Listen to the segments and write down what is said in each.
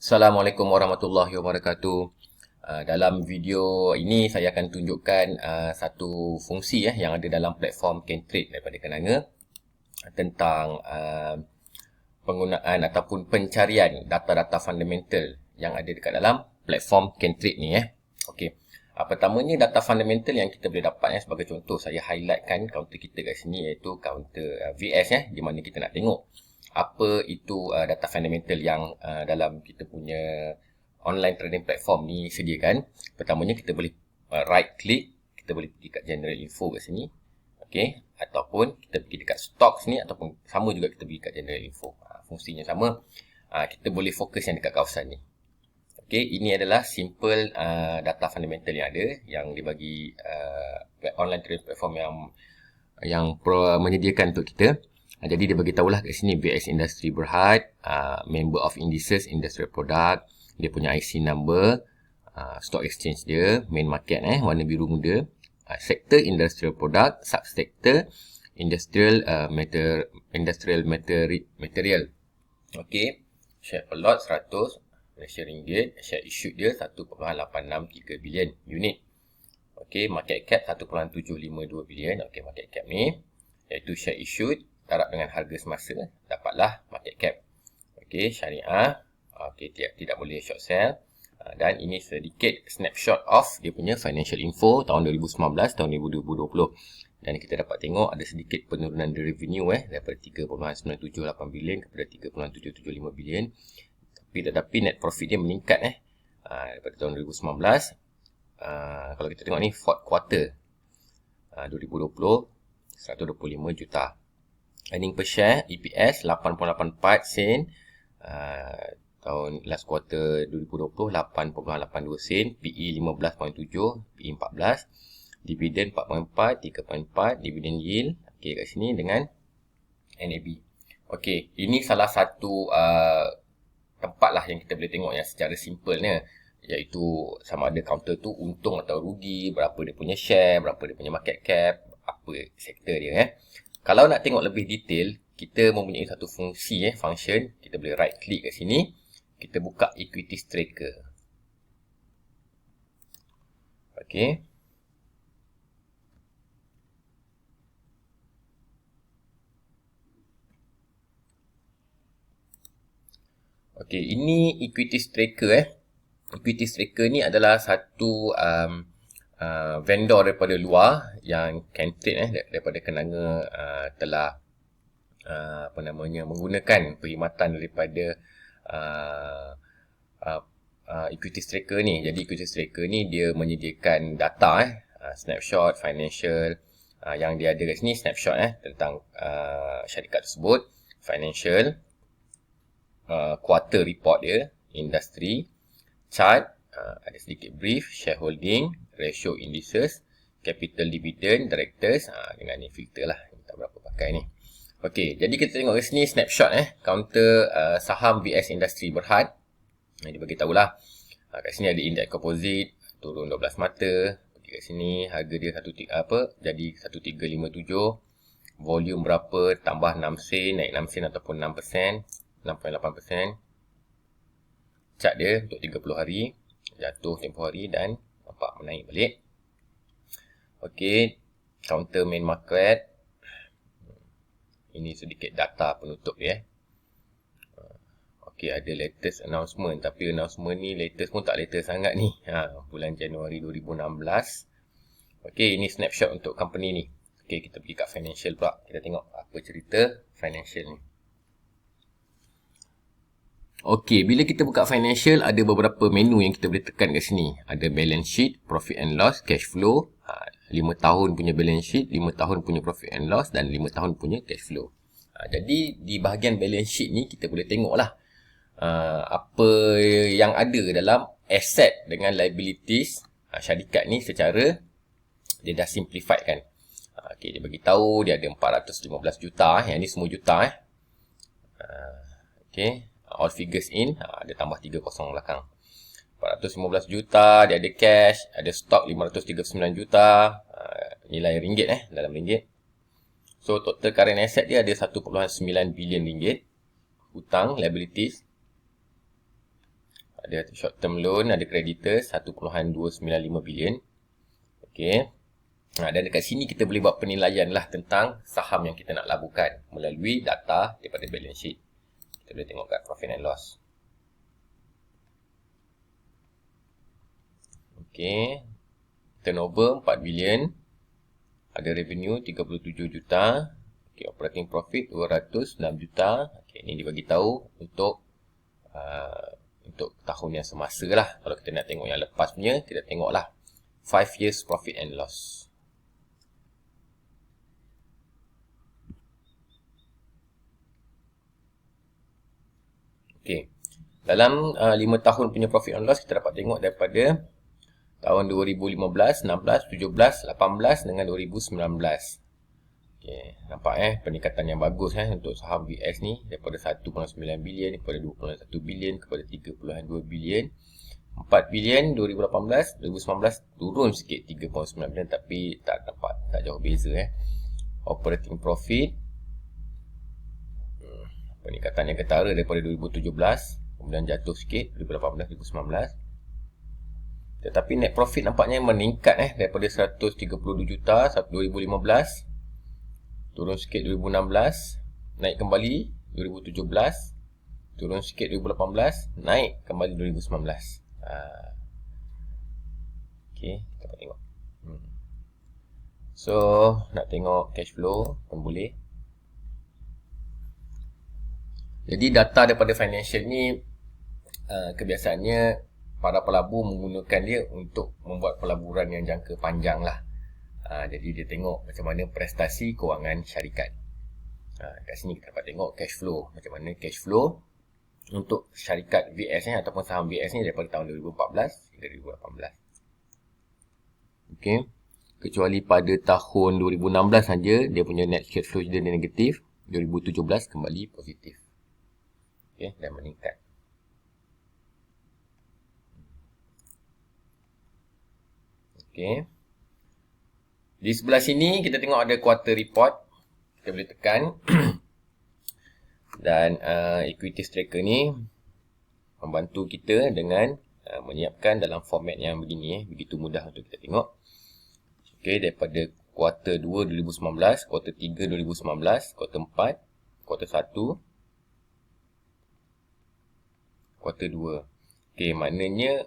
Assalamualaikum warahmatullahi wabarakatuh. Dalam video ini saya akan tunjukkan satu fungsi yang ada dalam platform Kentrade daripada Kenanga tentang penggunaan ataupun pencarian data-data fundamental yang ada dekat dalam platform Kentrade ni. Okey. Pertamanya data fundamental yang kita boleh dapat sebagai contoh saya highlightkan kaunter kita kat sini iaitu kaunter VS di mana kita nak tengok apa itu data fundamental yang dalam kita punya online trading platform ni sediakan. Pertamanya kita boleh right click, kita boleh pergi kat general info kat sini. Okey, ataupun kita pergi dekat stocks ni ataupun sama juga kita pergi kat general info. Fungsinya sama. Kita boleh fokus yang dekat kawasan ni. Okey, ini adalah simple data fundamental yang ada yang dibagi online trading platform yang menyediakan untuk kita. Jadi dia bagi tahulah kat sini VX Industri Berhad, member of indices, industrial product, dia punya IC number, stock exchange dia, main market warna biru muda, sektor industrial product, subsektor industrial material. Okey, share per lot 100 Malaysia ringgit, share issued dia 1.863 bilion unit. Okey, market cap 1.752 bilion. Okey, market cap ni iaitu share issued darab dengan harga semasa, dapatlah market cap. Okey, syariah. Okey, tidak boleh short sell. Dan ini sedikit snapshot of dia punya financial info tahun 2019, tahun 2020. Dan kita dapat tengok ada sedikit penurunan revenue daripada 3.978 bilion kepada 3.775 bilion. Tetapi net profit dia meningkat daripada tahun 2019. Kalau kita tengok ni fourth quarter 2020 125 juta. Earning per share EPS 8.84 sen. Tahun last quarter 2020 8.82 sen. PE 15.7, PE 14. Dividen 4.4, 3.4, dividen yield. Okey, kat sini dengan NAB. Okey, ini salah satu tempat lah yang kita boleh tengok yang secara simplenya, iaitu sama ada counter tu untung atau rugi, berapa dia punya share, berapa dia punya market cap, apa sektor dia. Kalau nak tengok lebih detail, kita mempunyai satu fungsi function, kita boleh right click kat sini, kita buka equities tracker. Okey. Okey, ini equities tracker Equities tracker ni adalah satu vendor daripada luar yang Kentrade daripada Kenanga telah menggunakan perkhidmatan daripada equities tracker ni. Jadi equities tracker ni dia menyediakan data snapshot financial yang dia ada kat sini, snapshot tentang syarikat tersebut, financial, quarter report dia, industri, chart, ada sedikit brief, shareholding, ratio indices, capital dividend, directors, dengan ni filter lah, tak berapa pakai ni. Okey, jadi kita tengok kat sini snapshot counter saham VS Industri Berhad. Dia bagi tahulah. Kat sini ada index composite turun 12 mata. Pergi kat sini harga dia jadi 1357. Volume berapa? Tambah 6 sen, naik 6 sen ataupun 6%, 6.8%. Chart dia untuk 30 hari, jatuh tempoh hari dan nampak menaik balik. Okey, counter main market. Ini sedikit data penutup dia. Okey, ada latest announcement, tapi announcement ni latest pun tak latest sangat ni. Bulan Januari 2016. Okey, ini snapshot untuk company ni. Okey, kita pergi kat financial pula. Kita tengok apa cerita financial ni. Okey, bila kita buka financial, ada beberapa menu yang kita boleh tekan kat sini. Ada balance sheet, profit and loss, cash flow, 5 tahun punya balance sheet, 5 tahun punya profit and loss dan 5 tahun punya cash flow. Jadi di bahagian balance sheet ni kita boleh tengoklah apa yang ada dalam asset dengan liabilities syarikat ni secara dia dah simplified kan. Okey, dia bagi tahu dia ada 415 juta, yang ni semua juta okey. All figures in, ada tambah 3 kosong belakang. 415 juta, dia ada cash, ada stok 539 juta, nilai ringgit dalam ringgit. So total current asset dia ada 1.9 bilion ringgit. Hutang, liabilities Ada short term loan, ada creditor 1.295 bilion. Okey. Dan dekat sini kita boleh buat penilaian lah tentang saham yang kita nak laburkan melalui data daripada balance sheet. Kita boleh tengok kat profit and loss. Okey. Turnover 4 bilion. Ada revenue 37 juta. Okey, operating profit 206 juta. Okey, ini dibagi tahu untuk tahun yang semasa lah. Kalau kita nak tengok yang lepas punya, kita tengoklah 5 years profit and loss. Okey. Dalam 5 tahun punya profit and loss, kita dapat tengok daripada tahun 2015, 16, 17, 18 dengan 2019. Okey, nampak peningkatan yang bagus untuk saham VS ni daripada 1.9 bilion kepada 2.1 bilion kepada 3.2 bilion. 4 bilion 2018, 2019 turun sikit 3.9 bilion tapi tak jauh beza Operating profit peningkatan yang ketara daripada 2017, kemudian jatuh sikit 2018, 2019. Tetapi net profit nampaknya meningkat daripada 132 juta 2015, turun sikit 2016, naik kembali 2017, turun sikit 2018, naik kembali 2019. Okey, kita tengok. So, nak tengok cash flow pun boleh. Jadi data daripada financial ni kebiasaannya para pelabur menggunakan dia untuk membuat pelaburan yang jangka panjang lah. Jadi dia tengok macam mana prestasi kewangan syarikat. Kat sini kita dapat tengok cash flow. Macam mana cash flow untuk syarikat VS ataupun saham VS ni daripada tahun 2014 hingga 2018. Okey. Kecuali pada tahun 2016 saja dia punya net cash flow dia negatif. 2017 kembali positif. Okey, dan meningkat. Okey. Di sebelah sini kita tengok ada quarter report. Kita boleh tekan. Dan equity tracker ni membantu kita dengan menyiapkan dalam format yang begini. Begitu mudah untuk kita tengok. Okey, daripada kuarter 2 2019, kuarter 3 2019, kuarter 4, kuarter 1, kuarter 2. Okey, maknanya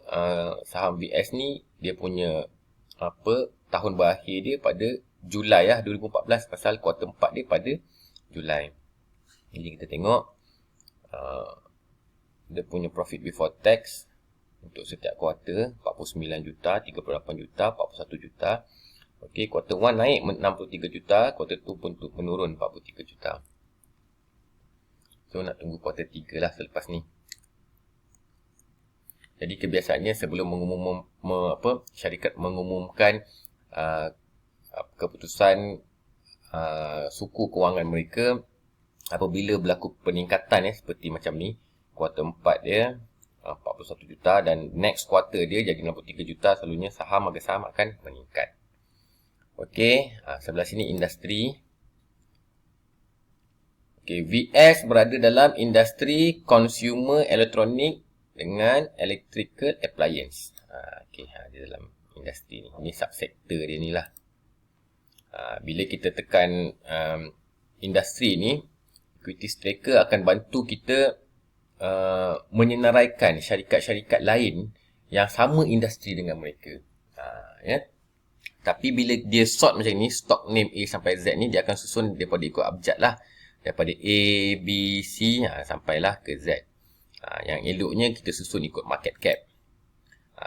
saham VS ni dia punya tahun berakhir dia pada Julai 2014 pasal kuarter 4 dia pada Julai. Jadi kita tengok dia punya profit before tax untuk setiap kuarter 49 juta, 38 juta, 41 juta. Okey, kuarter 1 naik 63 juta, kuarter 2 pun menurun 43 juta. So nak tunggu kuarter 3 lah selepas ni. Jadi kebiasaannya sebelum syarikat mengumumkan keputusan suku kewangan mereka, apabila berlaku peningkatan seperti macam ni, kuarter 4 dia 41 juta dan next quarter dia jadi 63 juta, selalunya harga saham akan meningkat. Okey, sebelah sini industri. Okey, VS berada dalam industri consumer elektronik dengan electrical appliance. Okey, dia dalam industri ni. Ini subsektor dia ni lah. Bila kita tekan industri ni, equity tracker akan bantu kita menyenaraikan syarikat-syarikat lain yang sama industri dengan mereka. Tapi bila dia sort macam ni, stock name A sampai Z ni, dia akan susun daripada ikut abjad lah. Daripada A, B, C sampailah ke Z. Yang eloknya kita susun ikut market cap.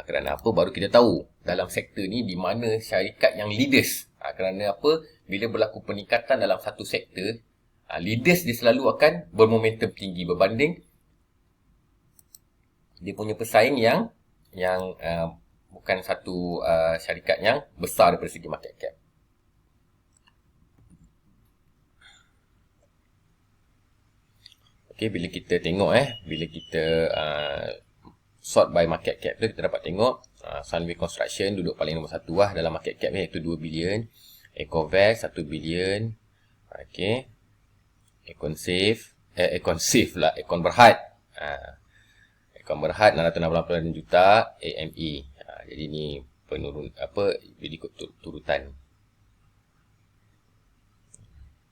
Kerana apa? Baru kita tahu dalam sektor ni di mana syarikat yang leaders. Kerana apa? Bila berlaku peningkatan dalam satu sektor, leaders dia selalu akan bermomentum tinggi berbanding dia punya pesaing yang bukan satu syarikat yang besar daripada segi market cap. Okey, bila kita tengok bila kita sort by market cap tu, kita dapat tengok Sunway Construction duduk paling nombor 1 dalam market cap ni, iaitu 2 bilion. Ecovac 1 bilion. Okey. Econ Berhad Akaun berhad 668 juta AME. Jadi ni penurun bila ikut turutan.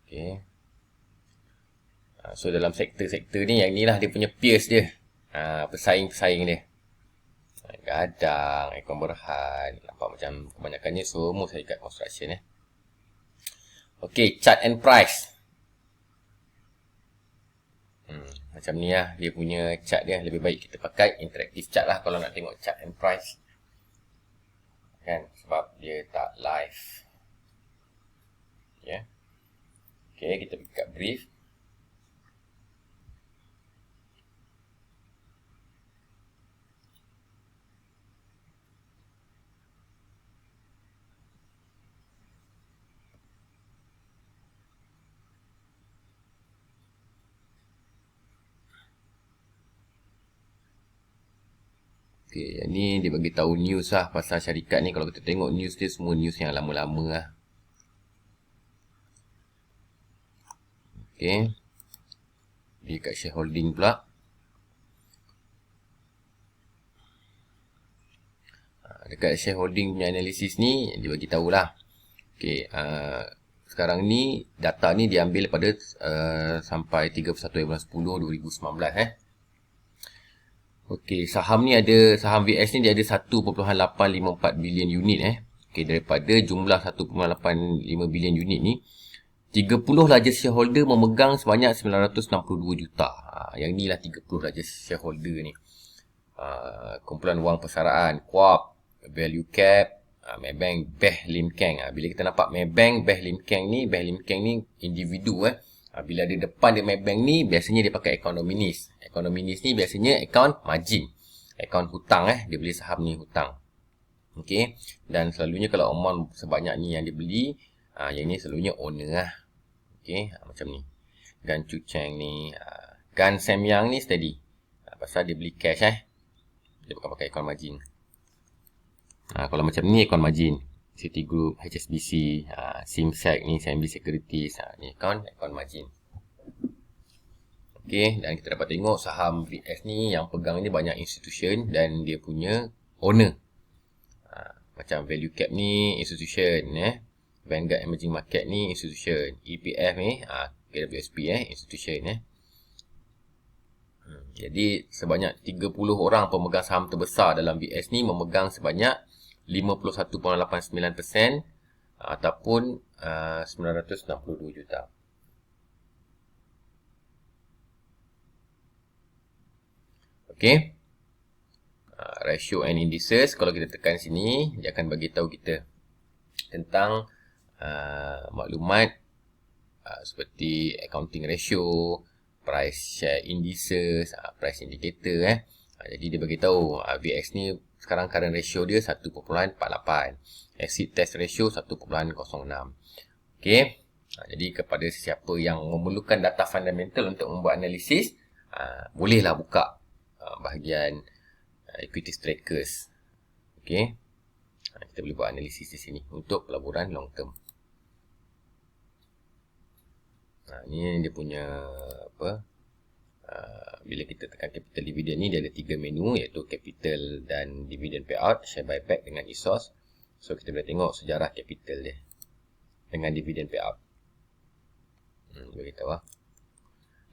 Okey. So dalam sektor-sektor ni, yang ni lah dia punya peers dia. Pesaing-pesaing dia. Gadang, akaun berhad. Nampak macam kebanyakannya semua syarikat construction. Okey, chart and price. Macam ni lah dia punya chart dia. Lebih baik kita pakai interactive chart lah kalau nak tengok chart and price. Kan, sebab dia tak live. Ya. Okey, kita pergi kat brief. Okay, yang ni dia bagi tahu news lah pasal syarikat ni. Kalau kita tengok news dia, semua news yang lama-lama lah. Okay. Dia kat shareholding pula. Dekat shareholding punya analisis ni, dia bagi tahulah. Okay, sekarang ni, data ni diambil pada sampai 31 bulan 10, 2019. Okey, saham ni ada, saham VS ni dia ada 1.854 bilion unit Okey, daripada jumlah 1.85 bilion unit ni, 30 largest shareholder memegang sebanyak 962 juta. Yang ni lah 30 largest shareholder ni. Kumpulan wang persaraan, QuAP, Value Cap, Maybank, Beh Lim Keng. Bila kita nampak Maybank, Beh Lim Keng ni individu bila ada depan dia Maybank ni, biasanya dia pakai akaun nominis. Akaun nominis ni biasanya akaun margin. Akaun hutang dia beli saham ni hutang. Okey. Dan selalunya kalau amount sebanyak ni yang dia beli, yang ni selalunya owner lah. Okey, macam ni. Gan Chu Cheng ni, Gan Sam Yang ni steady. Pasal dia beli cash Dia bukan pakai akaun margin. Kalau macam ni akaun margin. Citigroup, HSBC, Simsec ni, CIMB Securities, ni akaun margin. Okey, dan kita dapat tengok saham VS ni yang pegang ni banyak institution dan dia punya owner. Macam Value Cap ni institution Vanguard Emerging Market ni institution, EPF ni KWSP institution Jadi sebanyak 30 orang pemegang saham terbesar dalam VS ni memegang sebanyak 51.89% ataupun 962 juta. Okey. Ratio and indices, kalau kita tekan sini, dia akan bagi tahu kita tentang maklumat seperti accounting ratio, price share indices, price indicator Jadi dia bagi tahu VX ni sekarang current ratio dia 1.48. Exit test ratio 1.06. Okey. Jadi kepada sesiapa yang memerlukan data fundamental untuk membuat analisis, bolehlah buka bahagian equities trackers. Okey. Kita boleh buat analisis di sini untuk pelaburan long term. Ni dia punya bila kita tekan capital dividend ni, dia ada 3 menu, iaitu capital dan dividend payout, share buyback dengan ESOS. So kita boleh tengok sejarah capital dia dengan dividend payout. Bagi tahu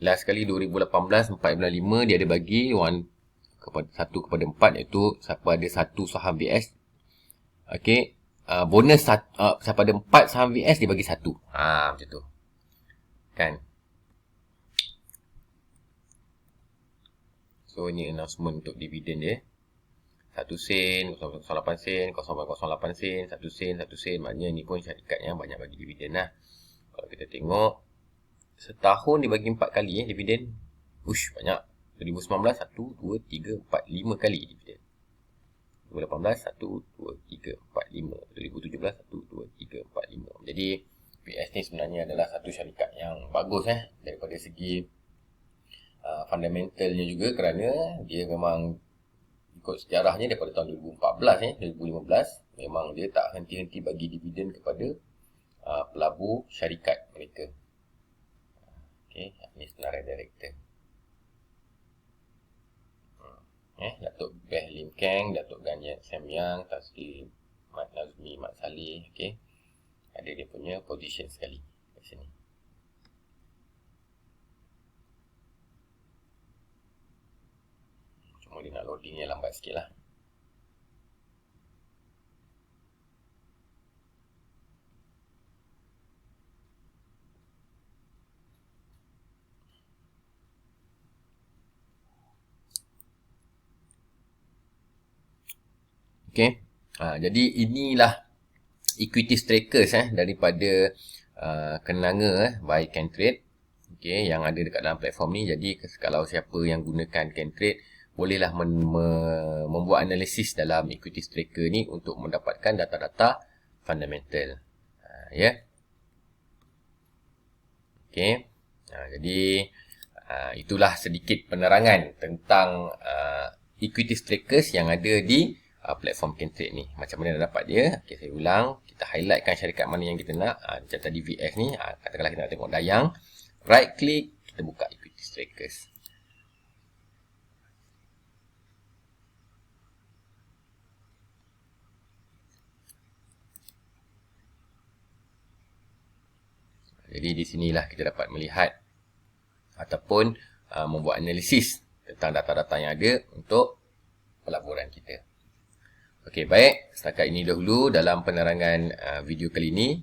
last kali 2018 4.5 dia ada bagi 1 kepada 4, iaitu siapa ada 1 saham VS. Okey, bonus siapa ada 4 saham VS dia bagi 1. Macam tu. Kan? So ini announcement untuk dividen dia. 1 sen, 0.08 sen, 0.08 sen, 1 sen, 1 sen. Maknanya ni pun syarikat yang banyak bagi dividen lah. Kalau kita tengok, setahun dia bagi 4 kali dividen. Banyak. 2019, 1, 2, 3, 4, 5 kali dividen. 2018, 1, 2, 3, 4, 5. 2017, 1, 2, 3, 4, 5. Jadi, PS ni sebenarnya adalah satu syarikat yang bagus daripada segi fundamentalnya juga, kerana dia memang ikut sejarahnya daripada tahun 2014 2015 memang dia tak henti-henti bagi dividen kepada pelabur syarikat mereka. Okey, ini sebenarnya director. Datuk Beh Lim Keng, Datuk Ganjat Semyang, Taslim Mat Nazmi Mat Saleh. Okey. Ada dia punya position sekali kat sini. Cuma dia nak loadingnya lambat sikit lah. Okey. Jadi inilah equity trackers daripada kenanga by Cantrade. Okey, yang ada dekat dalam platform ni. Jadi kalau siapa yang gunakan Cantrade, bolehlah membuat analisis dalam equity tracker ni untuk mendapatkan data-data fundamental. Ya. Okey. Jadi itulah sedikit penerangan tentang equity trackers yang ada di platform Cantrade ni. Macam mana nak dapat dia? Okay, saya ulang. Kita highlightkan syarikat mana yang kita nak. Macam tadi VX ni. Katakanlah kita nak tengok Dayang. Right click. Kita buka equity trackers. Jadi di sinilah kita dapat melihat ataupun membuat analisis tentang data-data yang ada untuk pelaburan kita. Okey, baik. Setakat ini dahulu dalam penerangan video kali ini.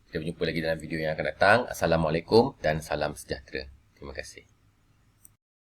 Kita berjumpa lagi dalam video yang akan datang. Assalamualaikum dan salam sejahtera. Terima kasih.